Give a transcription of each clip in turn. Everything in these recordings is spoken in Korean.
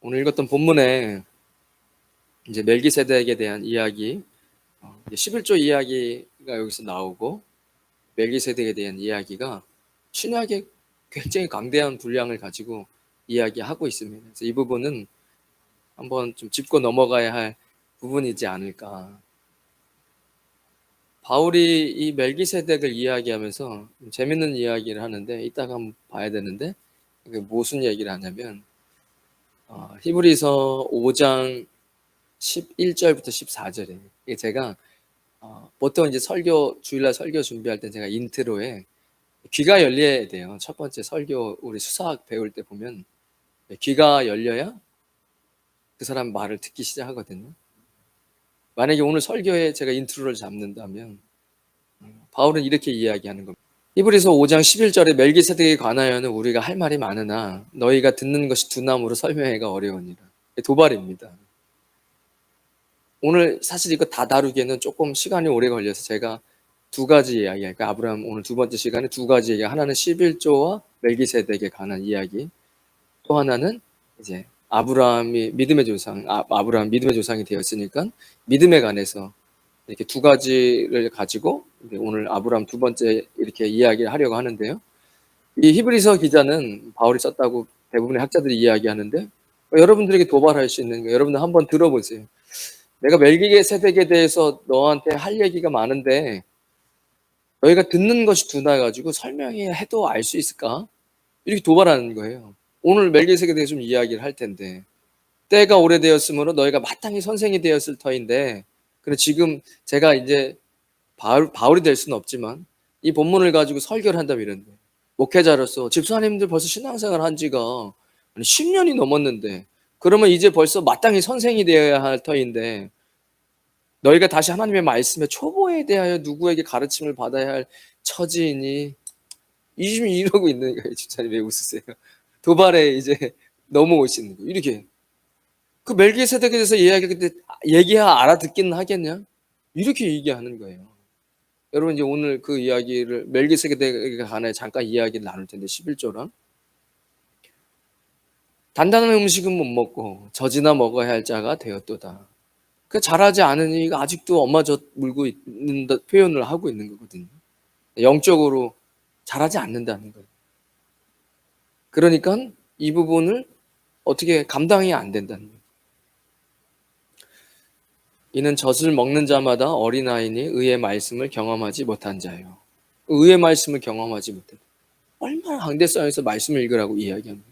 오늘 읽었던 본문에 이제 멜기세덱에 대한 이야기, 11조 이야기가 여기서 나오고 멜기세덱에 대한 이야기가 신약에 굉장히 강대한 분량을 가지고 이야기하고 있습니다. 그래서 이 부분은 한번 좀 짚고 넘어가야 할 부분이지 않을까. 바울이 이 멜기세덱을 이야기하면서 재밌는 이야기를 하는데 이따가 한번 봐야 되는데 이게 무슨 얘기를 하냐면 히브리서 5장 11절부터 14절에 제가 보통 이제 주일날 설교 준비할 때 제가 인트로에 귀가 열려야 돼요. 첫 번째 설교 우리 수사학 배울 때 보면 귀가 열려야 그 사람 말을 듣기 시작하거든요. 만약에 오늘 설교에 제가 인트로를 잡는다면 바울은 이렇게 이야기하는 겁니다. 히브리서 5장 11절에 멜기세덱에 관하여는 우리가 할 말이 많으나 너희가 듣는 것이 두나무로 설명하기가 어려우니라. 도발입니다. 오늘 사실 이거 다 다루기에는 조금 시간이 오래 걸려서 제가 두 가지 이야기할까요? 아브라함 오늘 두 번째 시간에 두 가지 이야기. 하나는 11조와 멜기세덱에 관한 이야기. 또 하나는 이제 아브라함이 믿음의 조상, 아브라함 믿음의 조상이 되었으니까 믿음에 관해서 이렇게 두 가지를 가지고 오늘 아브라함 두 번째 이렇게 이야기를 하려고 하는데요. 이 히브리서 기자는 바울이 썼다고 대부분의 학자들이 이야기하는데 여러분들에게 도발할 수 있는 거 여러분들 한번 들어보세요. 내가 멜기세덱에 대해서 너한테 할 얘기가 많은데 너희가 듣는 것이 두나 가지고 설명해도 알 수 있을까? 이렇게 도발하는 거예요. 오늘 멜기세덱에 대해서 좀 이야기를 할 텐데 때가 오래되었으므로 너희가 마땅히 선생이 되었을 터인데 그래 지금 제가 이제 바울이 될 수는 없지만 이 본문을 가지고 설교를 한다면 이런데 목회자로서 집사님들 벌써 신앙생활 한 지가 10년이 넘었는데 그러면 이제 벌써 마땅히 선생이 되어야 할 터인데 너희가 다시 하나님의 말씀에 초보에 대하여 누구에게 가르침을 받아야 할 처지이니 이러고 있는 거예요. 집사님 왜 웃으세요? 도발에 이제 넘어오시는 거예요. 이렇게 그 멜기세덱에 대해서 얘기해야 알아듣기는 하겠냐? 이렇게 얘기하는 거예요. 여러분 이제 오늘 그 이야기를 멜기세덱에 관해 잠깐 이야기를 나눌 텐데 11조랑 단단한 음식은 못 먹고 젖이나 먹어야 할 자가 되었도다. 그 잘하지 않으니 아직도 엄마 젖 물고 있는 표현을 하고 있는 거거든요. 영적으로 잘하지 않는다는 거예요. 그러니까 이 부분을 어떻게 감당이 안 된다는 거예요. 이는 젖을 먹는 자마다 어린아이니 의의 말씀을 경험하지 못한 자예요. 의의 말씀을 경험하지 못해. 얼마나 강대상에서 말씀을 읽으라고 이야기합니다.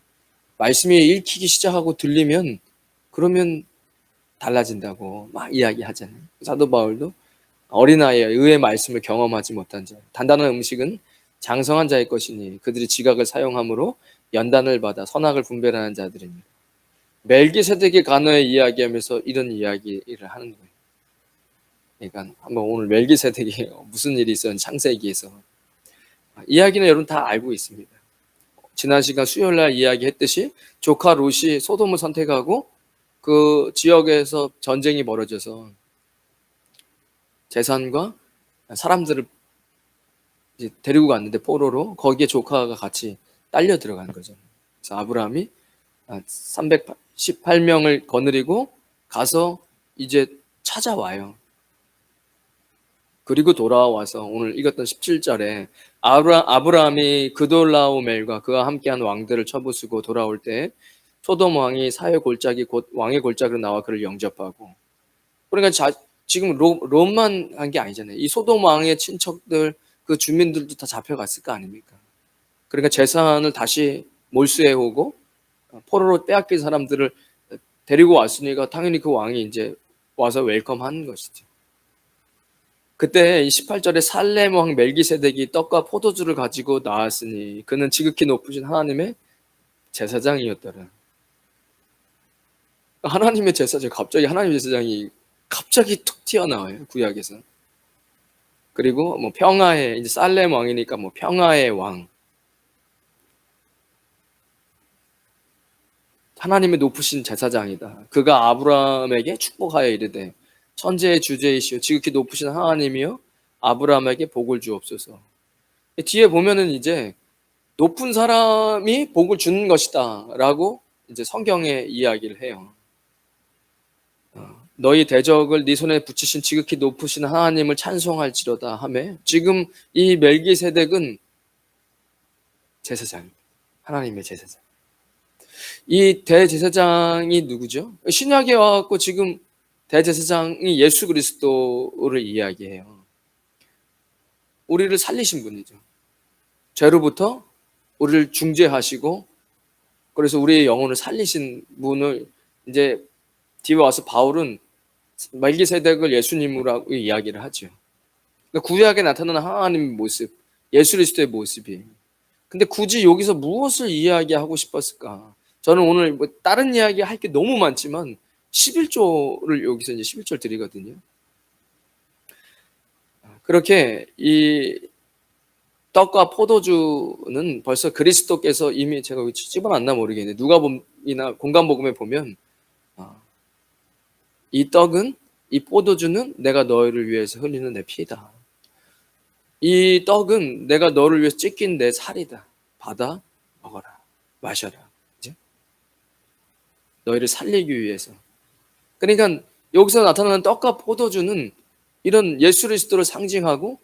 말씀이 읽히기 시작하고 들리면 그러면 달라진다고 막 이야기하잖아요. 사도 바울도 어린아이의 의의 말씀을 경험하지 못한 자. 단단한 음식은 장성한 자의 것이니 그들이 지각을 사용함으로 연단을 받아 선악을 분별하는 자들입니다. 멜기세덱의 간어에 이야기하면서 이런 이야기를 하는 거예요. 그러니까 한번 오늘 멜기세덱이 무슨 일이 있었는지 창세기에서 이야기는 여러분 다 알고 있습니다. 지난 시간 수요일날 이야기했듯이 조카 롯이 소돔을 선택하고 그 지역에서 전쟁이 벌어져서 재산과 사람들을 이제 데리고 갔는데 포로로 거기에 조카가 같이 딸려 들어간 거죠. 그래서 아브라함이 318명을 거느리고 가서 이제 찾아와요. 그리고 돌아와서 오늘 읽었던 17절에 아브라함이 그돌라오멜과 그와 함께한 왕들을 쳐부수고 돌아올 때 소돔 왕이 사회 골짜기 곧 왕의 골짜기로 나와 그를 영접하고 그러니까 지금 롯만 한 게 아니잖아요. 이 소돔 왕의 친척들 그 주민들도 다 잡혀갔을 거 아닙니까? 그러니까 재산을 다시 몰수해 오고 포로로 빼앗긴 사람들을 데리고 왔으니까 당연히 그 왕이 이제 와서 웰컴하는 것이죠. 그때 18절에 살렘 왕 멜기세덱이 떡과 포도주를 가지고 나왔으니 그는 지극히 높으신 하나님의 제사장이었더라. 하나님의 제사장, 갑자기 하나님의 제사장이 갑자기 툭 튀어나와요, 구약에서. 그리고 뭐 평화의, 이제 살렘 왕이니까 뭐 평화의 왕. 하나님의 높으신 제사장이다. 그가 아브라함에게 축복하여 이르되 천재의 주제이시오 지극히 높으신 하나님이여 아브라함에게 복을 주옵소서. 뒤에 보면은 이제 높은 사람이 복을 주는 것이다 라고 이제 성경의 이야기를 해요. 너희 대적을 네 손에 붙이신 지극히 높으신 하나님을 찬송할지로다 하며, 지금 이 멜기세덱은 제사장, 하나님의 제사장. 이 대제사장이 누구죠? 신약에 와갖고 지금 대제사장이 예수 그리스도를 이야기해요. 우리를 살리신 분이죠. 죄로부터 우리를 중재하시고, 그래서 우리의 영혼을 살리신 분을 이제 뒤에 와서 바울은 멜기세덱을 예수님이라고 이야기를 하죠. 그러니까 구약에 나타나는 하나님의 모습, 예수 그리스도의 모습이에요. 근데 굳이 여기서 무엇을 이야기하고 싶었을까? 저는 오늘 뭐 다른 이야기 할 게 너무 많지만 11조를 여기서 이제 11절 드리거든요. 그렇게 이 떡과 포도주는 벌써 그리스도께서 이미, 제가 집어놨나 모르겠는데 누가복음이나 공관복음에 보면 이 떡은, 이 포도주는 내가 너희를 위해서 흘리는 내 피다. 이 떡은 내가 너를 위해서 찢긴 내 살이다. 받아 먹어라, 마셔라. 이제 너희를 살리기 위해서. 그러니까 여기서 나타나는 떡과 포도주는 이런 예수 그리스도를 상징하고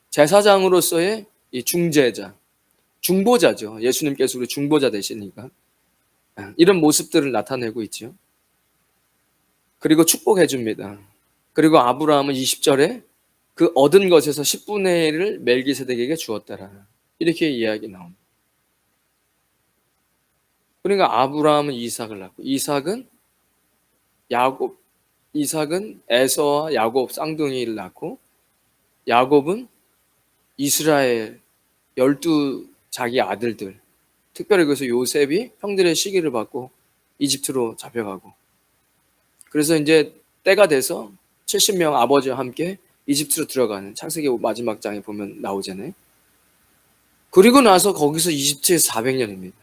제사장으로서의 이 중재자, 중보자죠. 예수님께서 우리 중보자 되시니까 이런 모습들을 나타내고 있죠. 그리고 축복해 줍니다. 그리고 아브라함은 20절에 그 얻은 것에서 10분의 1을 멜기세덱에게 주었더라. 이렇게 이야기 나옵니다. 그러니까 아브라함은 이삭을 낳고, 이삭은 에서와 야곱 쌍둥이를 낳고, 야곱은 이스라엘 12 자기 아들들, 특별히 그래서 요셉이 형들의 시기를 받고 이집트로 잡혀가고, 그래서 이제 때가 돼서 70명 아버지와 함께 이집트로 들어가는, 창세기 마지막 장에 보면 나오잖아요. 그리고 나서 거기서 이집트에서 400년입니다.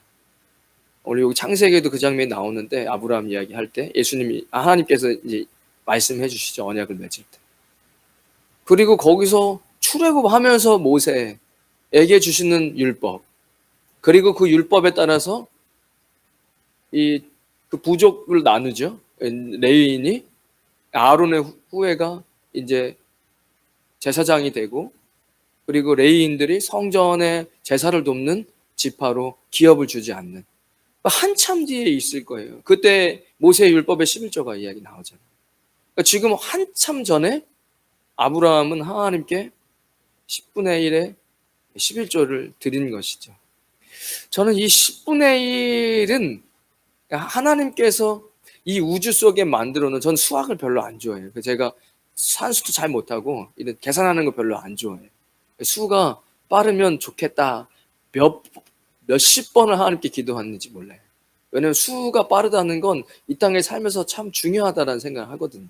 원래 여기 창세기에도 그 장면이 나오는데, 아브라함 이야기 할 때 하나님께서 이제 말씀해 주시죠. 언약을 맺을 때. 그리고 거기서 출애굽하면서 모세에게 주시는 율법, 그리고 그 율법에 따라서 그 부족을 나누죠. 레위인이, 아론의 후예가 이제 제사장이 되고, 그리고 레위인들이 성전의 제사를 돕는 지파로 기업을 주지 않는, 한참 뒤에 있을 거예요. 그때 모세의 율법의 11조가 이야기 나오잖아요. 그러니까 지금 한참 전에 아브라함은 하나님께 10분의 1의 11조를 드린 것이죠. 저는 이 10분의 1은 하나님께서 이 우주 속에 만들어 놓은, 전 수학을 별로 안 좋아해요. 제가 산수도 잘 못하고 이런 계산하는 거 별로 안 좋아해요. 수가 빠르면 좋겠다, 몇십 번을 하나님께 기도했는지 몰라요. 왜냐하면 수가 빠르다는 건 이 땅에 살면서 참 중요하다는 생각을 하거든요.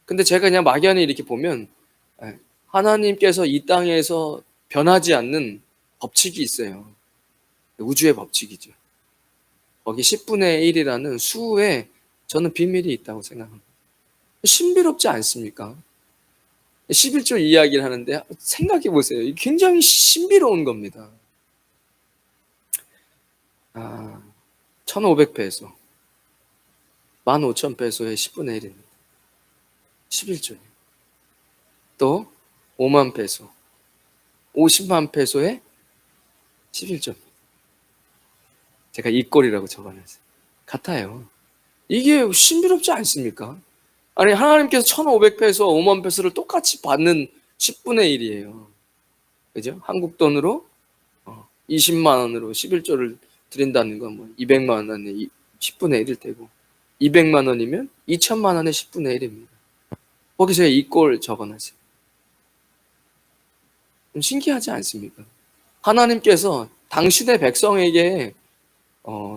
근데 제가 그냥 막연히 이렇게 보면 하나님께서 이 땅에서 변하지 않는 법칙이 있어요. 우주의 법칙이죠. 거기 10분의 1이라는 수에 저는 비밀이 있다고 생각합니다. 신비롭지 않습니까? 11조 이야기를 하는데 생각해 보세요. 굉장히 신비로운 겁니다. 1500페소, 15,000페소의 10분의 1입니다. 11조예요. 또 5만 페소, 50만 페소의 11조입니다. 제가 이 꼴이라고 적어놨어요. 같아요. 이게 신비롭지 않습니까? 아니, 하나님께서 1,500페소, 5만 페소를 똑같이 받는 10분의 1이에요. 그죠? 한국 돈으로 20만 원으로 11조를 드린다는 건 뭐 200만 원의 10분의 1일 테고, 200만 원이면 2천만 원의 10분의 1입니다. 거기서 이 꼴 적어놨어요. 좀 신기하지 않습니까? 하나님께서 당신의 백성에게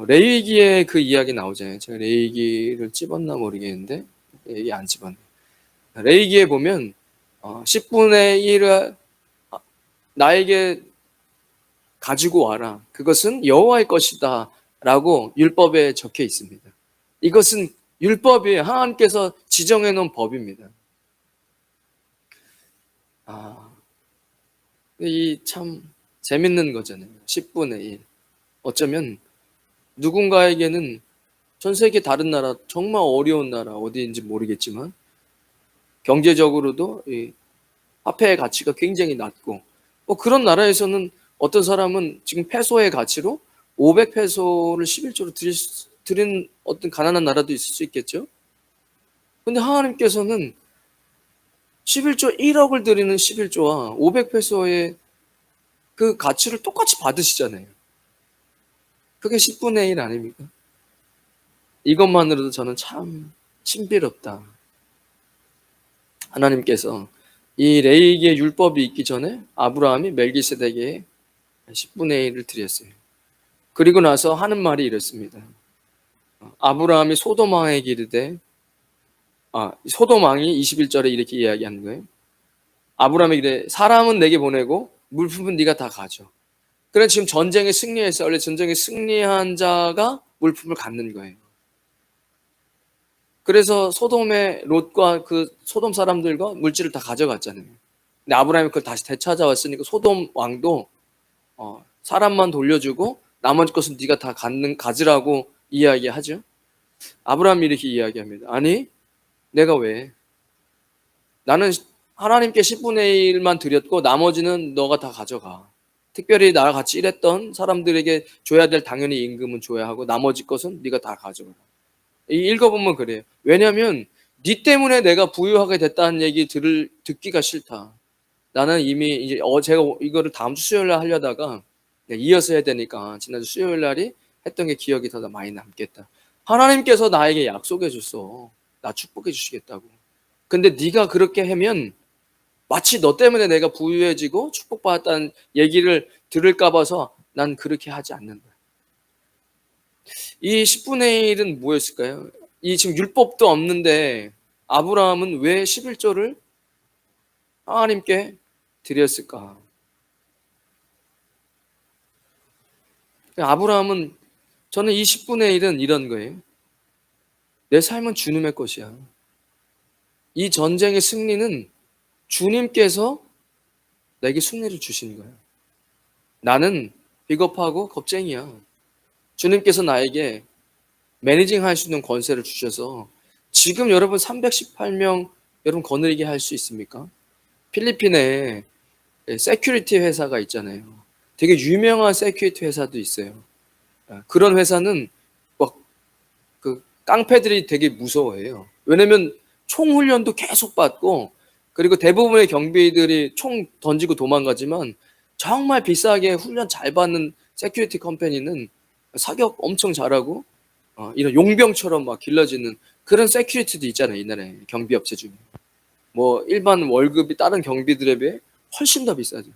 레위기에 그 이야기 나오잖아요. 제가 레위기를 찝었나 모르겠는데 얘기 안 찝었네. 레위기에 보면 10분의 1을 나에게 가지고 와라. 그것은 여호와의 것이다 라고 율법에 적혀 있습니다. 이것은 율법이에요. 하나님께서 지정해 놓은 법입니다. 이 참 재밌는 거잖아요. 10분의 1. 어쩌면 누군가에게는 전 세계 다른 나라, 정말 어려운 나라 어디인지 모르겠지만 경제적으로도 이 화폐의 가치가 굉장히 낮고 그런 나라에서는 어떤 사람은 지금 페소의 가치로 500페소를 11조로 드린 어떤 가난한 나라도 있을 수 있겠죠. 근데 하나님께서는 11조 1억을 드리는 11조와 500페소의 그 가치를 똑같이 받으시잖아요. 그게 10분의 1 아닙니까? 이것만으로도 저는 참 신비롭다. 하나님께서 이 레위기의 율법이 있기 전에 아브라함이 멜기세덱에게 10분의 1을 드렸어요. 그리고 나서 하는 말이 이렇습니다. 아브라함이 소돔 왕에게 이르되, 소돔 왕이 21절에 이렇게 이야기하는 거예요. 아브라함에게 이르되 사람은 내게 보내고 물품은 네가 다 가져. 그래 지금 전쟁에 승리했어요. 원래 전쟁에 승리한 자가 물품을 갖는 거예요. 그래서 소돔의 롯과 그 소돔 사람들과 물질을 다 가져갔잖아요. 근데 아브라함이 그걸 다시 되찾아왔으니까 소돔 왕도 사람만 돌려주고 나머지 것은 네가 다 가지라고 이야기하죠. 아브라함이 이렇게 이야기합니다. 아니 내가 왜? 나는 하나님께 10분의 1만 드렸고 나머지는 너가 다 가져가. 특별히 나랑 같이 일했던 사람들에게 줘야 될 당연히 임금은 줘야 하고 나머지 것은 네가 다 가져가. 읽어보면 그래요. 왜냐하면 네 때문에 내가 부유하게 됐다는 얘기 듣기가 싫다. 나는 이미 이제 제가 이거를 다음 주 수요일 날 하려다가 이어서 해야 되니까 지난주 수요일 날이 했던 게 기억이 더 많이 남겠다. 하나님께서 나에게 약속해 줬어. 나 축복해 주시겠다고. 근데 네가 그렇게 하면 마치 너 때문에 내가 부유해지고 축복받았다는 얘기를 들을까 봐서 난 그렇게 하지 않는다. 이 10분의 1은 뭐였을까요? 이 지금 율법도 없는데 아브라함은 왜 11조를 하나님께 드렸을까? 아브라함은 저는 이 10분의 1은 이런 거예요. 내 삶은 주님의 것이야. 이 전쟁의 승리는 주님께서 내게 승리를 주신 거야. 나는 비겁하고 겁쟁이야. 주님께서 나에게 매니징 할 수 있는 권세를 주셔서 지금 여러분 318명 여러분 거느리게 할 수 있습니까? 필리핀에 세큐리티 회사가 있잖아요. 되게 유명한 세큐리티 회사도 있어요. 그런 회사는 막 그 깡패들이 되게 무서워해요. 왜냐면 총 훈련도 계속 받고 그리고 대부분의 경비들이 총 던지고 도망가지만 정말 비싸게 훈련 잘 받는 세큐리티 컴퍼니는 사격 엄청 잘하고 이런 용병처럼 막 길러지는 그런 세큐리티도 있잖아요. 옛날에 경비업체 중에. 뭐 일반 월급이 다른 경비들에 비해 훨씬 더 비싸죠.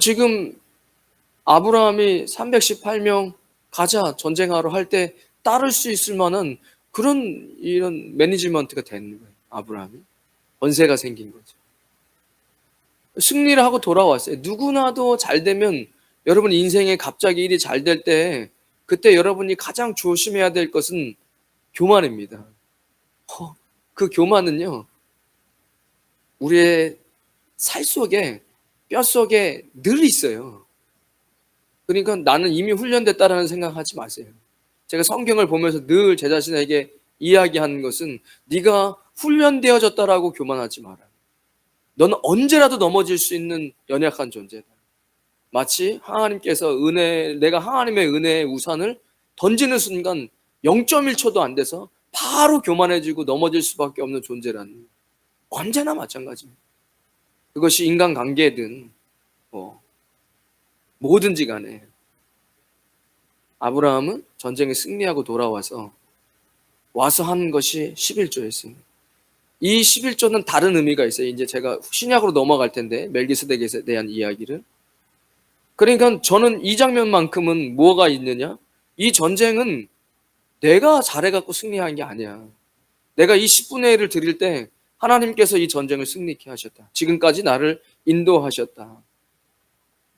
지금 아브라함이 318명 가자 전쟁하러 할 때 따를 수 있을 만한 그런 이런 매니지먼트가 되는 거예요. 아브라함이. 권세가 생긴 거죠. 승리를 하고 돌아왔어요. 누구나도 잘 되면 여러분 인생에 갑자기 일이 잘 될 때 그때 여러분이 가장 조심해야 될 것은 교만입니다. 그 교만은요. 우리의 살 속에 뼈 속에 늘 있어요. 그러니까 나는 이미 훈련됐다라는 생각하지 마세요. 제가 성경을 보면서 늘 제 자신에게 이야기하는 것은 네가 훈련되어졌다라고 교만하지 마라. 너는 언제라도 넘어질 수 있는 연약한 존재다. 마치 하나님께서 내가 하나님의 은혜의 우산을 던지는 순간 0.1초도 안 돼서 바로 교만해지고 넘어질 수밖에 없는 존재라는 언제나 마찬가지입니다. 그것이 인간관계든 뭐든지 간에 아브라함은 전쟁에 승리하고 돌아와서 한 것이 11조였습니다. 이 11조는 다른 의미가 있어요. 이제 제가 신약으로 넘어갈 텐데 멜기세덱에 대한 이야기를. 그러니까 저는 이 장면만큼은 뭐가 있느냐? 이 전쟁은 내가 잘해갖고 승리한 게 아니야. 내가 이 10분의 1을 드릴 때 하나님께서 이 전쟁을 승리케 하셨다. 지금까지 나를 인도하셨다.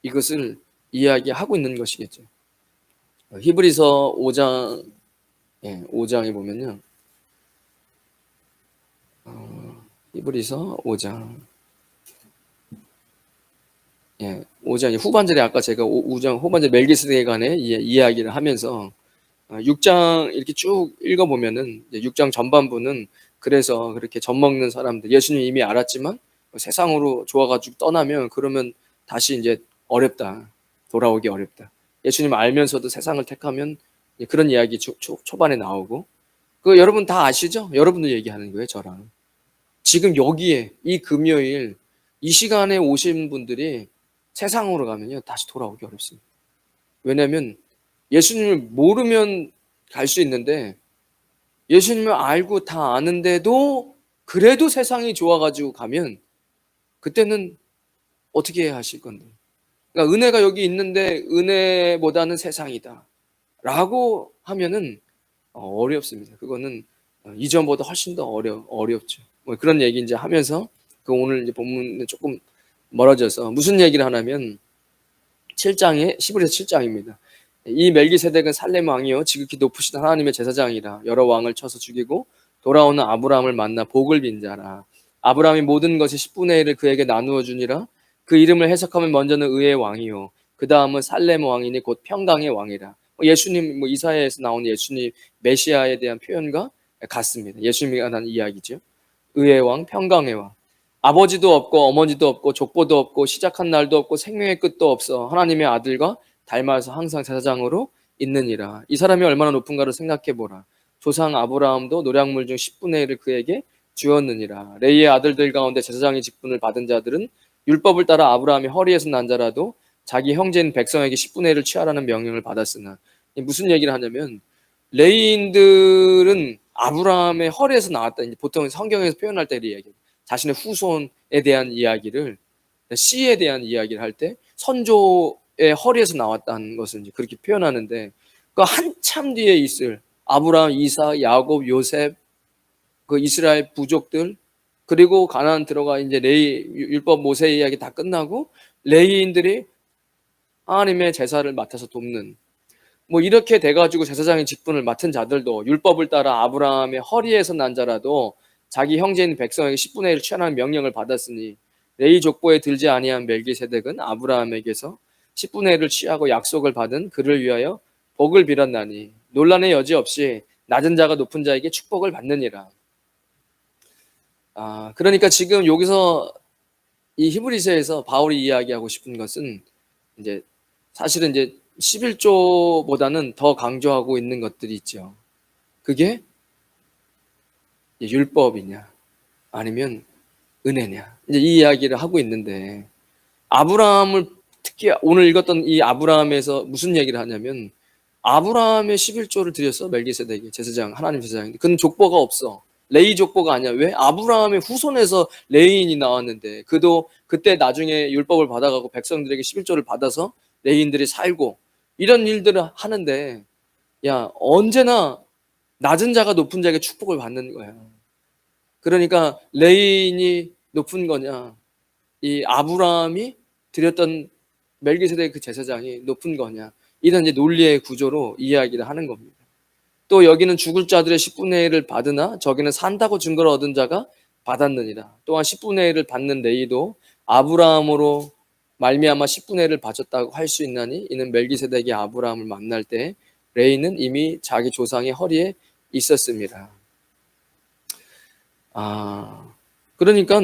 이것을 이야기하고 있는 것이겠죠. 히브리서 5장, 5장에 보면요. 히브리서 5장. 예, 5장 후반절에 아까 제가 후반절 멜기세덱에 관해 이야기를 하면서 6장 이렇게 쭉 읽어보면은 6장 전반부는 그래서 그렇게 젖먹는 사람들, 예수님 이미 알았지만 세상으로 좋아가지고 떠나면 그러면 다시 이제 어렵다. 돌아오기 어렵다. 예수님 알면서도 세상을 택하면 그런 이야기 초반에 나오고 그 여러분 다 아시죠? 여러분도 얘기하는 거예요, 저랑. 지금 여기에 이 금요일 이 시간에 오신 분들이 세상으로 가면요 다시 돌아오기 어렵습니다. 왜냐하면 예수님을 모르면 갈 수 있는데 예수님을 알고 다 아는데도 그래도 세상이 좋아가지고 가면 그때는 어떻게 해야 하실 건데? 그러니까 은혜가 여기 있는데 은혜보다는 세상이다 라고 하면은 어렵습니다. 그거는 이전보다 훨씬 더 어렵죠. 뭐 그런 얘기 이제 하면서 그 오늘 이제 본문에 조금 멀어져서 무슨 얘기를 하냐면 7장에 11에서 7장입니다. 이 멜기세덱은 살렘 왕이요 지극히 높으신 하나님의 제사장이라 여러 왕을 쳐서 죽이고 돌아오는 아브라함을 만나 복을 빈 자라. 아브라함이 모든 것의 10분의 1을 그에게 나누어 주니라. 그 이름을 해석하면 먼저는 의의 왕이요 그 다음은 살렘 왕이니 곧 평강의 왕이라. 예수님 이사야에서 나오는 예수님 메시아에 대한 표현과 같습니다. 예수님이 한 이야기죠. 의의 왕, 평강의 왕. 아버지도 없고 어머니도 없고 족보도 없고 시작한 날도 없고 생명의 끝도 없어 하나님의 아들과 닮아서 항상 제사장으로 있느니라. 이 사람이 얼마나 높은가를 생각해보라. 조상 아브라함도 노략물 중 10분의 1을 그에게 주었느니라. 레이의 아들들 가운데 제사장의 직분을 받은 자들은 율법을 따라 아브라함의 허리에서 난 자라도 자기 형제인 백성에게 10분의 1을 취하라는 명령을 받았으나, 무슨 얘기를 하냐면 레이인들은 아브라함의 허리에서 나왔다. 보통 성경에서 표현할 때 이야기해요. 자신의 후손에 대한 이야기를, 씨에 대한 이야기를 할 때 선조의 허리에서 나왔다는 것을 이제 그렇게 표현하는데, 그 한참 뒤에 있을 아브라함, 이삭, 야곱, 요셉, 그 이스라엘 부족들, 그리고 가나안 들어가 이제 레이 율법 모세 이야기 다 끝나고 레이인들이 하나님의 제사를 맡아서 돕는, 뭐 이렇게 돼가지고 제사장의 직분을 맡은 자들도 율법을 따라 아브라함의 허리에서 난 자라도 자기 형제인 백성에게 10분의 1을 취하라는 명령을 받았으니 레위 족보에 들지 아니한 멜기세덱은 아브라함에게서 10분의 1을 취하고 약속을 받은 그를 위하여 복을 빌었나니 논란의 여지 없이 낮은 자가 높은 자에게 축복을 받느니라. 그러니까 지금 여기서 이 히브리서에서 바울이 이야기하고 싶은 것은 이제 사실은 이제 11조보다는 더 강조하고 있는 것들이 있죠. 그게 율법이냐 아니면 은혜냐, 이제 이 이야기를 하고 있는데, 아브라함을 특히 오늘 읽었던 이 아브라함에서 무슨 얘기를 하냐면 아브라함의 11조를 드렸어. 멜기세덱이 제사장, 하나님 제사장인데 그는 족보가 없어. 레위 족보가 아니야. 왜? 아브라함의 후손에서 레위인이 나왔는데 그도 그때 나중에 율법을 받아가고 백성들에게 11조를 받아서 레위인들이 살고 이런 일들을 하는데, 야, 언제나 낮은 자가 높은 자에게 축복을 받는 거야. 그러니까 레위인이 높은 거냐, 이 아브라함이 드렸던 멜기세덱 그 제사장이 높은 거냐, 이런 이제 논리의 구조로 이야기를 하는 겁니다. 또 여기는 죽을 자들의 10분의 1을 받으나 저기는 산다고 증거를 얻은 자가 받았느니라. 또한 10분의 1을 받는 레위도 아브라함으로 말미암아 10분의 1을 바쳤다고 할 수 있나니 이는 멜기세덱이 아브라함을 만날 때 레위는 이미 자기 조상의 허리에 있었습니다. 그러니까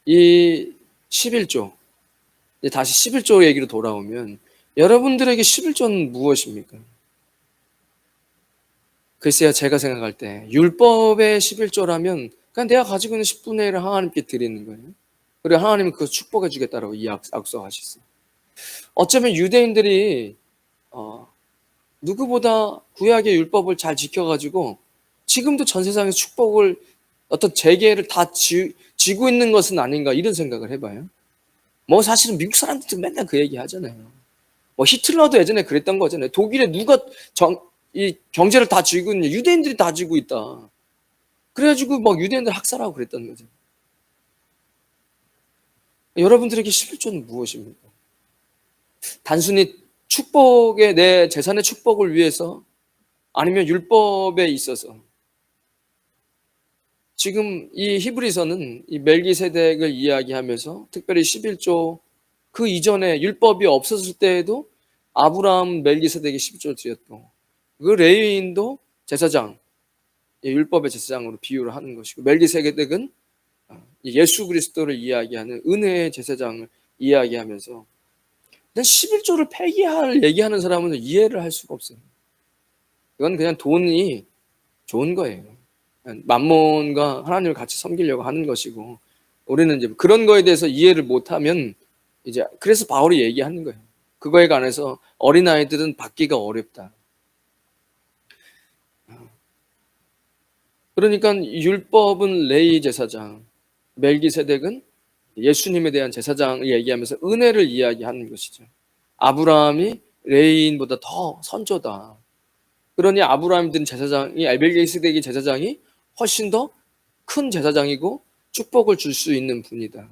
이 11조, 다시 11조 얘기로 돌아오면 여러분들에게 11조는 무엇입니까? 글쎄요, 제가 생각할 때 율법의 11조라면 그냥 내가 가지고 있는 10분의 1을 하나님께 드리는 거예요. 그리고 하나님은 그거 축복해 주겠다라고 약속하셨어요. 어쩌면 유대인들이 누구보다 구약의 율법을 잘 지켜가지고 지금도 전 세상에서 축복을, 어떤 재계를 다 쥐고 있는 것은 아닌가, 이런 생각을 해봐요. 뭐 사실은 미국 사람들도 맨날 그 얘기 하잖아요. 뭐 히틀러도 예전에 그랬던 거잖아요. 독일에 누가 이 경제를 다 쥐고 있냐? 유대인들이 다 쥐고 있다. 그래가지고 막 유대인들 학살하고 그랬던 거죠. 여러분들에게 11조는 무엇입니까? 단순히 축복의, 내 재산의 축복을 위해서, 아니면 율법에 있어서. 지금 이 히브리서는 이 멜기세덱을 이야기하면서 특별히 11조 그 이전에 율법이 없었을 때에도 아브라함, 멜기세덱이 11조를 드렸고, 그 레위인도 제사장, 율법의 제사장으로 비유를 하는 것이고, 멜기세덱은 예수 그리스도를 이야기하는 은혜의 제사장을 이야기하면서 11조를 폐기할 얘기하는 사람은 이해를 할 수가 없어요. 이건 그냥 돈이 좋은 거예요. 만몬과 하나님을 같이 섬기려고 하는 것이고, 우리는 이제 그런 거에 대해서 이해를 못하면 이제 그래서 바울이 얘기하는 거예요. 그거에 관해서 어린아이들은 받기가 어렵다. 그러니까 율법은 레위 제사장, 멜기세덱은 예수님에 대한 제사장을 얘기하면서 은혜를 이야기하는 것이죠. 아브라함이 레위인보다 더 선조다. 그러니 아브라함이 든 제사장이, 멜기세덱이 제사장이 훨씬 더 큰 제사장이고 축복을 줄 수 있는 분이다.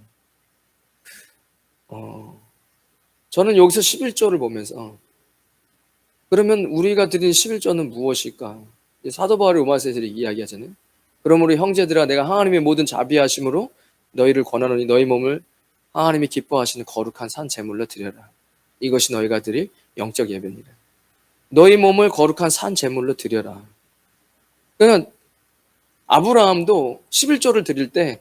저는 여기서 11조를 보면서 그러면 우리가 드린 11조는 무엇일까? 사도 바울이 로마서에서 이야기하잖아요. 그러므로 형제들아, 내가 하나님의 모든 자비하심으로 너희를 권하노니 너희 몸을 하나님이 기뻐하시는 거룩한 산 제물로 드려라. 이것이 너희가 드릴 영적 예배니라. 너희 몸을 거룩한 산 제물로 드려라. 그러니까 아브라함도 11조를 드릴 때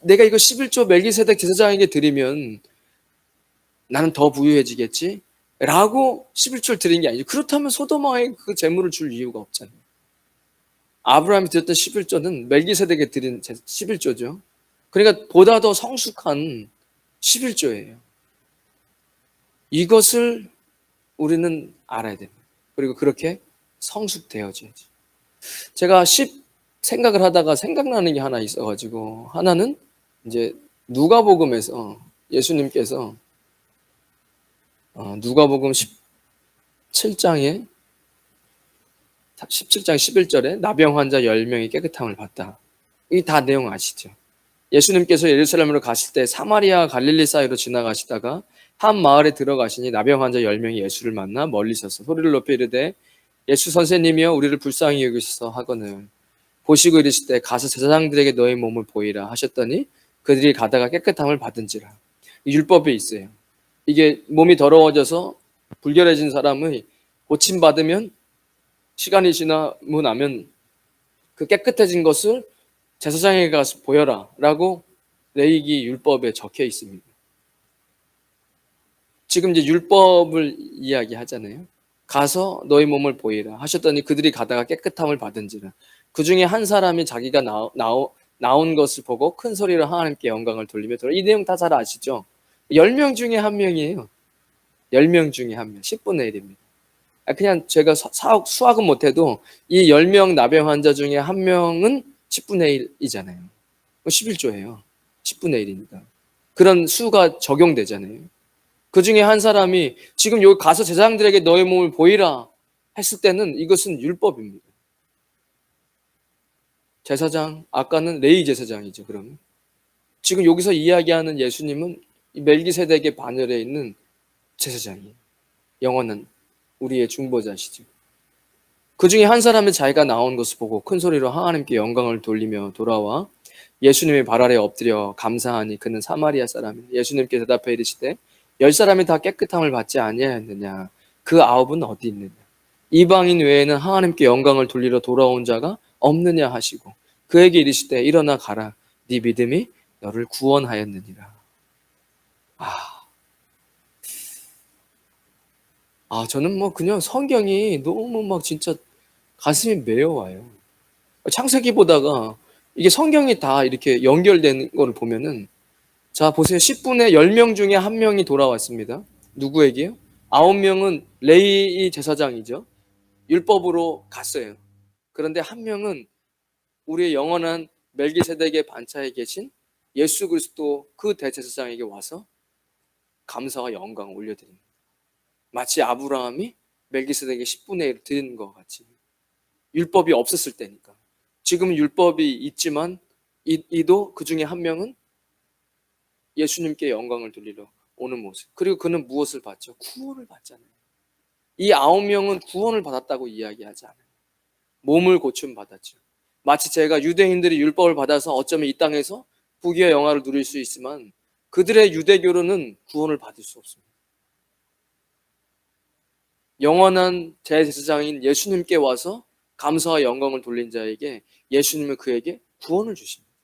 내가 이거 11조 멜기세덱 제사장에게 드리면 나는 더 부유해지겠지? 라고 11조를 드린 게 아니죠. 그렇다면 소도마에 그 제물을 줄 이유가 없잖아요. 아브라함이 드렸던 11조는 멜기세덱에 드린 11조죠. 그러니까 보다 더 성숙한 11조예요. 이것을 우리는 알아야 됩니다. 그리고 그렇게 성숙되어져야지. 제가 생각을 하다가 생각나는 게 하나 있어가지고, 하나는 이제 누가복음에서 예수님께서 누가복음 17장에 11절에 나병 환자 10명이 깨끗함을 받다. 이 다 내용 아시죠? 예수님께서 예루살렘으로 가실 때 사마리아 갈릴리 사이로 지나가시다가 한 마을에 들어가시니 나병 환자 10명이 예수를 만나 멀리 서서 소리를 높여 이르되 예수 선생님이여 우리를 불쌍히 여기소서 하거늘 보시고 이르시되 가서 제사장들에게 너의 몸을 보이라 하셨더니 그들이 가다가 깨끗함을 받은지라. 율법에 있어요. 이게 몸이 더러워져서 불결해진 사람의 고침받으면 시간이 지나고 나면 그 깨끗해진 것을 제사장에게 가서 보여라 라고 레위기 율법에 적혀 있습니다. 지금 이제 율법을 이야기하잖아요. 가서 너희 몸을 보이라 하셨더니 그들이 가다가 깨끗함을 받은지라. 그 중에 한 사람이 자기가 나온 것을 보고 큰 소리로 하나님께 영광을 돌리며 돌아. 이 내용 다 잘 아시죠? 10명 중에 한 명이에요. 10명 중에 한 명. 10분의 1입니다. 그냥 제가 수학은 못해도 이 10명 나병 환자 중에 한 명은 10분의 1이잖아요. 11조예요. 10분의 1이니까. 그런 수가 적용되잖아요. 그 중에 한 사람이 지금 여기 가서 제사장들에게 너의 몸을 보이라 했을 때는 이것은 율법입니다. 제사장, 아까는 레위 제사장이죠. 그러면 지금 여기서 이야기하는 예수님은 이 멜기세덱의 반열에 있는 제사장이에요. 영원한 우리의 중보자시죠. 그 중에 한 사람이 자기가 나온 것을 보고 큰 소리로 하나님께 영광을 돌리며 돌아와 예수님의 발 아래 엎드려 감사하니 그는 사마리아 사람이니 예수님께 대답해 이르시되 10사람이 다 깨끗함을 받지 아니하였느냐 그 9은 어디 있느냐 이방인 외에는 하나님께 영광을 돌리러 돌아온 자가 없느냐 하시고 그에게 이르시되 일어나 가라 네 믿음이 너를 구원하였느니라. 저는 그냥 성경이 너무 진짜 가슴이 메어와요. 창세기 보다가 이게 성경이 다 이렇게 연결되는 걸 보면은 자 보세요. 10분의 10명 중에 한 명이 돌아왔습니다. 누구에게요? 9명은 레위 제사장이죠. 율법으로 갔어요. 그런데 한 명은 우리의 영원한 멜기세덱의 반차에 계신 예수 그리스도 그 대제사장에게 와서 감사와 영광을 올려드립니다. 마치 아브라함이 멜기세덱에게 10분의 1을 드리는 것 같이. 율법이 없었을 때니까. 지금 율법이 있지만 이도 그 중에 한 명은 예수님께 영광을 돌리러 오는 모습. 그리고 그는 무엇을 받죠? 구원을 받잖아요. 이 9명은 구원을 받았다고 이야기하지 않아요. 몸을 고침 받았죠. 마치 제가 유대인들이 율법을 받아서 어쩌면 이 땅에서 부귀와 영화를 누릴 수 있지만 그들의 유대교로는 구원을 받을 수 없습니다. 영원한 대제사장인 예수님께 와서 감사와 영광을 돌린 자에게 예수님은 그에게 구원을 주십니다.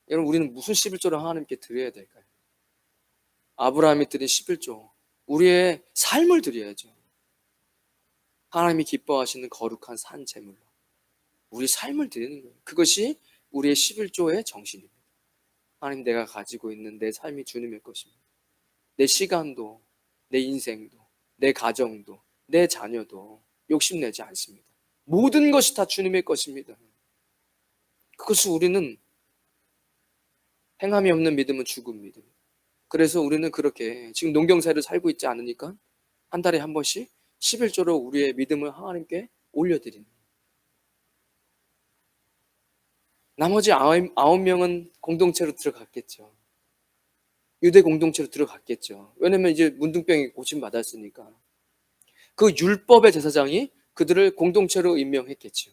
여러분, 우리는 무슨 11조를 하나님께 드려야 될까요? 아브라함이 드린 11조, 우리의 삶을 드려야죠. 하나님이 기뻐하시는 거룩한 산 제물로 우리 삶을 드리는 거예요. 그것이 우리의 11조의 정신입니다. 하나님, 내가 가지고 있는 내 삶이 주님의 것입니다. 내 시간도, 내 인생도, 내 가정도, 내 자녀도 욕심내지 않습니다. 모든 것이 다 주님의 것입니다. 그것을 우리는 행함이 없는 믿음은 죽은 믿음. 그래서 우리는 그렇게 지금 농경사를 살고 있지 않으니까 한 달에 한 번씩 11조로 우리의 믿음을 하나님께 올려드리는. 나머지 9명은 공동체로 들어갔겠죠. 유대 공동체로 들어갔겠죠. 왜냐면 이제 문둥병이 고침받았으니까. 그 율법의 제사장이 그들을 공동체로 임명했겠죠.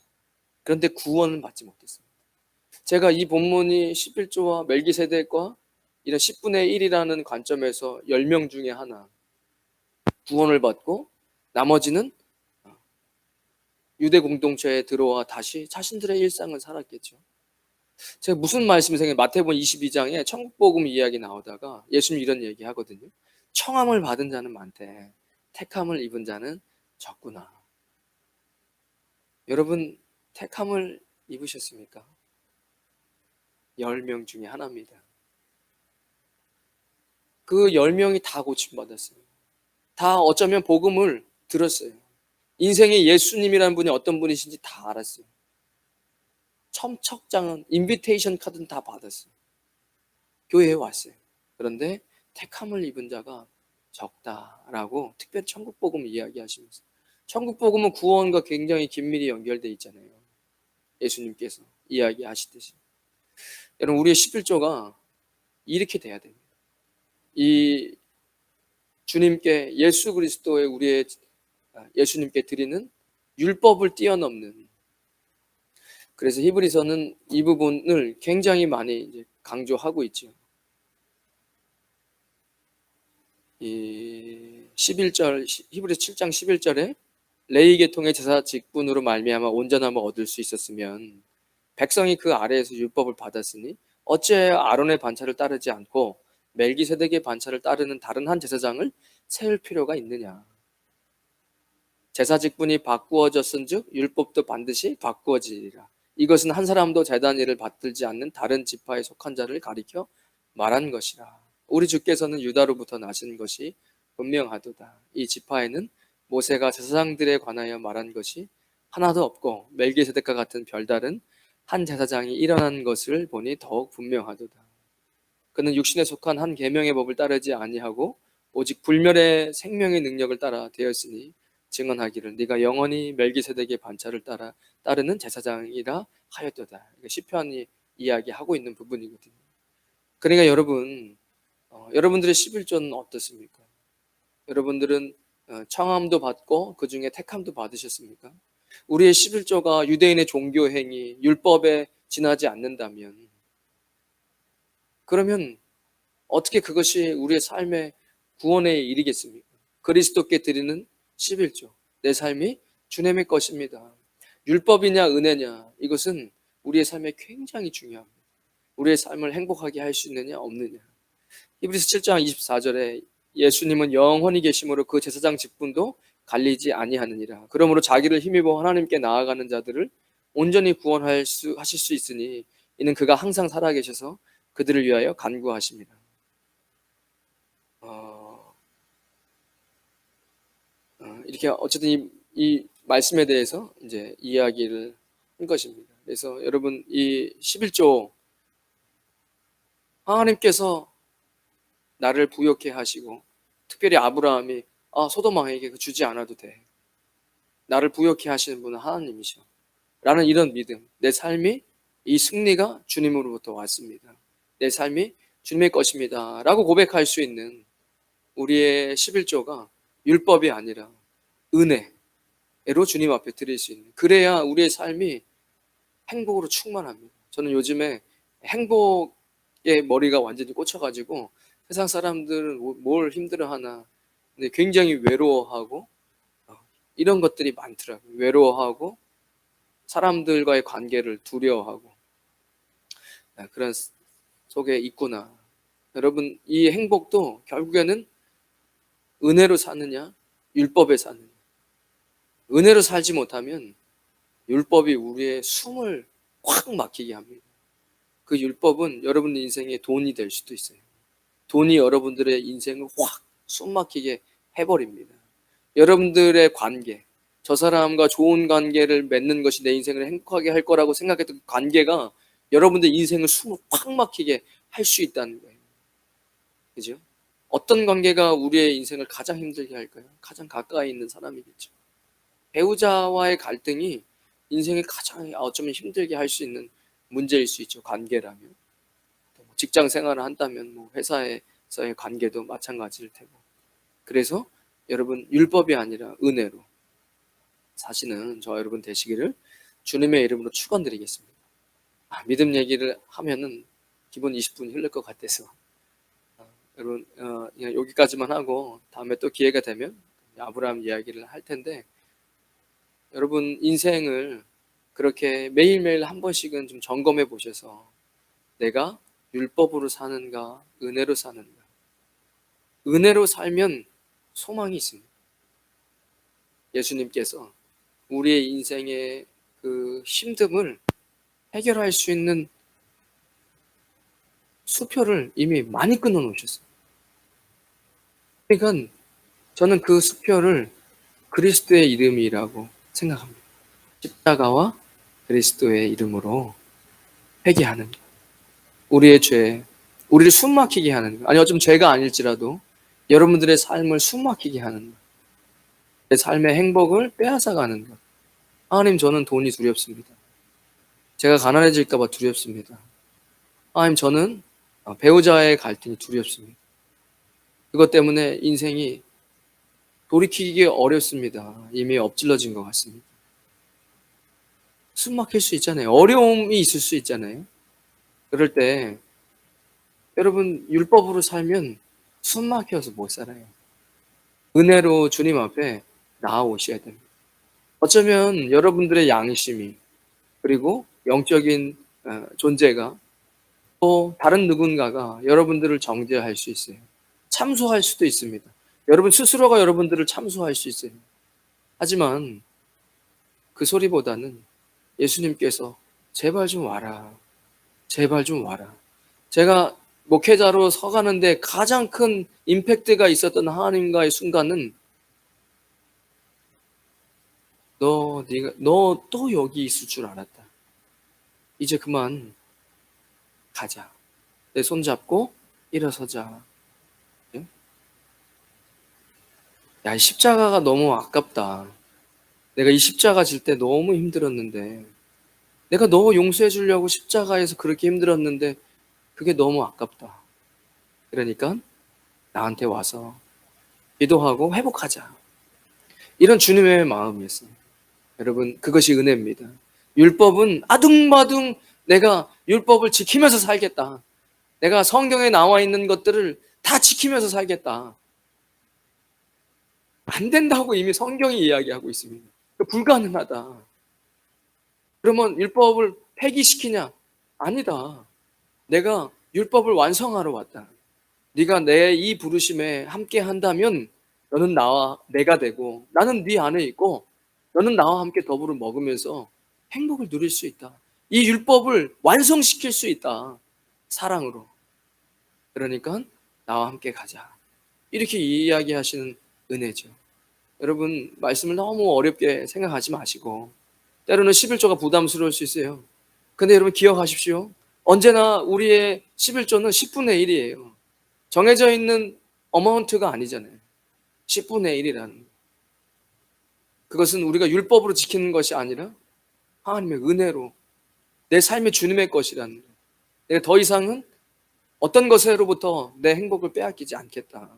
그런데 구원은 받지 못했습니다. 제가 이 본문이 11조와 멜기세덱과 이런 10분의 1이라는 관점에서 10명 중에 하나 구원을 받고 나머지는 유대 공동체에 들어와 다시 자신들의 일상을 살았겠죠. 제가 무슨 말씀이 생각해요? 마태복음 22장에 천국복음 이야기 나오다가 예수님 이런 얘기 하거든요. 청함을 받은 자는 많대. 택함을 입은 자는 적구나. 여러분, 택함을 입으셨습니까? 10명 중에 하나입니다. 그 10명이 다 고침받았어요. 다 어쩌면 복음을 들었어요. 인생의 예수님이라는 분이 어떤 분이신지 다 알았어요. 첨척장은 인비테이션 카드는 다 받았어요. 교회에 왔어요. 그런데 택함을 입은 자가 적다라고 특별히 천국복음 이야기하시면서, 천국복음은 구원과 굉장히 긴밀히 연결되어 있잖아요. 예수님께서 이야기하시듯이. 여러분, 우리의 11조가 이렇게 돼야 됩니다. 이 주님께, 예수 그리스도의 우리의 예수님께 드리는 율법을 뛰어넘는, 그래서 히브리서는 이 부분을 굉장히 많이 이제 강조하고 있죠. 이 11절, 히브리서 7장 11절에 레위 계통의 제사 직분으로 말미암아 온전함을 얻을 수 있었으면 백성이 그 아래에서 율법을 받았으니 어째 아론의 반차를 따르지 않고 멜기세덱의 반차를 따르는 다른 한 제사장을 세울 필요가 있느냐. 제사 직분이 바꾸어졌은즉 율법도 반드시 바꾸어지리라. 이것은 한 사람도 제단 일을 받들지 않는 다른 지파에 속한 자를 가리켜 말한 것이라. 우리 주께서는 유다로부터 나신 것이 분명하도다. 이 지파에는 모세가 제사장들에 관하여 말한 것이 하나도 없고 멜기세덱과 같은 별다른 한 제사장이 일어난 것을 보니 더욱 분명하도다. 그는 육신에 속한 한 계명의 법을 따르지 아니하고 오직 불멸의 생명의 능력을 따라 되었으니 증언하기를 네가 영원히 멜기세덱의 반차를 따르는 제사장이라 하였도다. 시편이 이야기하고 있는 부분이거든요. 그러니까 여러분, 여러분들의 11조는 어떻습니까? 여러분들은 청함도 받고 그 중에 택함도 받으셨습니까? 우리의 11조가 유대인의 종교 행위, 율법에 지나지 않는다면, 그러면 어떻게 그것이 우리의 삶의 구원에 이르겠습니까? 그리스도께 드리는 11조, 내 삶이 주님의 것입니다. 율법이냐 은혜냐, 이것은 우리의 삶에 굉장히 중요합니다. 우리의 삶을 행복하게 할 수 있느냐 없느냐. 히브리서 7장 24절에 예수님은 영원히 계심으로 그 제사장 직분도 갈리지 아니하느니라. 그러므로 자기를 힘입어 하나님께 나아가는 자들을 온전히 하실 수 있으니 이는 그가 항상 살아계셔서 그들을 위하여 간구하십니다. 이렇게 어쨌든 이 말씀에 대해서 이제 이야기를 한 것입니다. 그래서 여러분, 이 11조 하나님께서 나를 부욕해 하시고, 특별히 아브라함이 소돔 왕에게 주지 않아도 돼, 나를 부욕해 하시는 분은 하나님이셔 라는 이런 믿음, 내 삶이, 이 승리가 주님으로부터 왔습니다, 내 삶이 주님의 것입니다 라고 고백할 수 있는 우리의 11조가 율법이 아니라 은혜로 주님 앞에 드릴 수 있는, 그래야 우리의 삶이 행복으로 충만합니다. 저는 요즘에 행복 머리가 완전히 꽂혀가지고 세상 사람들은 뭘 힘들어하나, 근데 굉장히 외로워하고 이런 것들이 많더라고요. 외로워하고 사람들과의 관계를 두려워하고 그런 속에 있구나. 여러분, 이 행복도 결국에는 은혜로 사느냐 율법에 사느냐. 은혜로 살지 못하면 율법이 우리의 숨을 확 막히게 합니다. 그 율법은 여러분 인생의 돈이 될 수도 있어요. 돈이 여러분들의 인생을 확 숨막히게 해버립니다. 여러분들의 관계, 저 사람과 좋은 관계를 맺는 것이 내 인생을 행복하게 할 거라고 생각했던 그 관계가 여러분들 인생을 숨을 확 막히게 할 수 있다는 거예요. 그죠? 어떤 관계가 우리의 인생을 가장 힘들게 할까요? 가장 가까이 있는 사람이겠죠. 배우자와의 갈등이 인생을 가장 어쩌면 힘들게 할 수 있는 문제일 수 있죠. 관계라면. 직장 생활을 한다면 회사에서의 관계도 마찬가지일 테고. 그래서 여러분, 율법이 아니라 은혜로 사시는 저 여러분 되시기를 주님의 이름으로 축원드리겠습니다. 믿음 얘기를 하면은 기본 20분 흘릴 것 같아서 여러분 그냥 여기까지만 하고 다음에 또 기회가 되면 아브라함 이야기를 할 텐데, 여러분 인생을 그렇게 매일매일 한 번씩은 좀 점검해 보셔서 내가 율법으로 사는가 은혜로 사는가. 은혜로 살면 소망이 있습니다. 예수님께서 우리의 인생의 그 힘듦을 해결할 수 있는 수표를 이미 많이 끊어 놓으셨어요. 그러니까 저는 그 수표를 그리스도의 이름이라고 생각합니다. 십자가와 그리스도의 이름으로 회개하는 것. 우리의 죄, 우리를 숨막히게 하는 것. 아니 어쩌면 죄가 아닐지라도 여러분들의 삶을 숨막히게 하는 것. 내 삶의 행복을 빼앗아가는 것. 하나님, 저는 돈이 두렵습니다. 제가 가난해질까 봐 두렵습니다. 하나님, 저는 배우자의 갈등이 두렵습니다. 그것 때문에 인생이 돌이키기 어렵습니다. 이미 엎질러진 것 같습니다. 숨 막힐 수 있잖아요. 어려움이 있을 수 있잖아요. 그럴 때 여러분 율법으로 살면 숨 막혀서 못 살아요. 은혜로 주님 앞에 나아오셔야 됩니다. 어쩌면 여러분들의 양심이, 그리고 영적인 존재가, 또 다른 누군가가 여러분들을 정죄할 수 있어요. 참소할 수도 있습니다. 여러분 스스로가 여러분들을 참소할 수 있어요. 하지만 그 소리보다는 예수님께서 제발 좀 와라. 제발 좀 와라. 제가 목회자로 서가는데 가장 큰 임팩트가 있었던 하나님과의 순간은 너 또 여기 있을 줄 알았다. 이제 그만 가자. 내 손 잡고 일어서자. 예? 야, 이 십자가가 너무 아깝다. 내가 이 십자가 질 때 너무 힘들었는데, 내가 너 용서해 주려고 십자가에서 그렇게 힘들었는데 그게 너무 아깝다. 그러니까 나한테 와서 기도하고 회복하자. 이런 주님의 마음이었어요. 여러분, 그것이 은혜입니다. 율법은 아둥바둥 내가 율법을 지키면서 살겠다. 내가 성경에 나와 있는 것들을 다 지키면서 살겠다. 안 된다고 이미 성경이 이야기하고 있습니다. 불가능하다. 그러면 율법을 폐기시키냐? 아니다. 내가 율법을 완성하러 왔다. 네가 내 이 부르심에 함께 한다면 너는 나와 내가 되고 나는 네 안에 있고 너는 나와 함께 더불어 먹으면서 행복을 누릴 수 있다. 이 율법을 완성시킬 수 있다. 사랑으로. 그러니까 나와 함께 가자. 이렇게 이야기하시는 은혜죠. 여러분, 말씀을 너무 어렵게 생각하지 마시고, 때로는 11조가 부담스러울 수 있어요. 근데 여러분 기억하십시오. 언제나 우리의 11조는 10분의 1이에요. 정해져 있는 어마운트가 아니잖아요. 10분의 1이라는. 그것은 우리가 율법으로 지키는 것이 아니라 하나님의 은혜로 내 삶의 주님의 것이라는 거예요. 내가 더 이상은 어떤 것으로부터 내 행복을 빼앗기지 않겠다.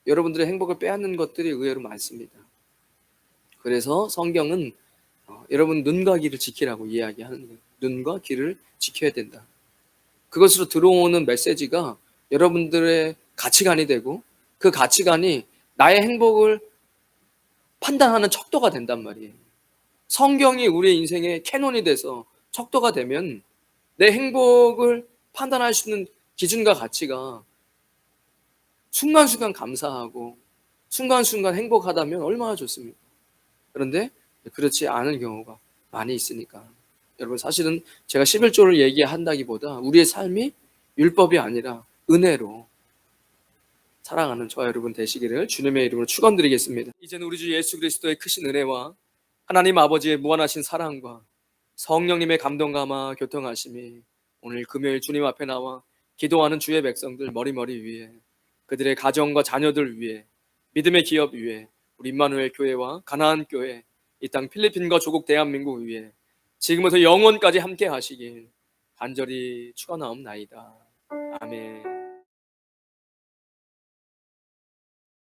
여러분들의 행복을 빼앗는 것들이 의외로 많습니다. 그래서 성경은 여러분 눈과 귀를 지키라고 이야기하는 거예요. 눈과 귀를 지켜야 된다. 그것으로 들어오는 메시지가 여러분들의 가치관이 되고 그 가치관이 나의 행복을 판단하는 척도가 된단 말이에요. 성경이 우리의 인생의 캐논이 돼서 척도가 되면 내 행복을 판단할 수 있는 기준과 가치가 순간순간 감사하고 순간순간 행복하다면 얼마나 좋습니까? 그런데 그렇지 않은 경우가 많이 있으니까. 여러분, 사실은 제가 11조를 얘기한다기보다 우리의 삶이 율법이 아니라 은혜로 사랑하는 저와 여러분 되시기를 주님의 이름으로 축원드리겠습니다. 이제는 우리 주 예수 그리스도의 크신 은혜와 하나님 아버지의 무한하신 사랑과 성령님의 감동감화 교통하심이 오늘 금요일 주님 앞에 나와 기도하는 주의 백성들 머리머리 위에, 그들의 가정과 자녀들 위에, 믿음의 기업 위에, 우리 임마누엘 교회와 가나안 교회, 이 땅 필리핀과 조국 대한민국 위에 지금부터 영원까지 함께 하시길 간절히 축원하옵나이다. 아멘.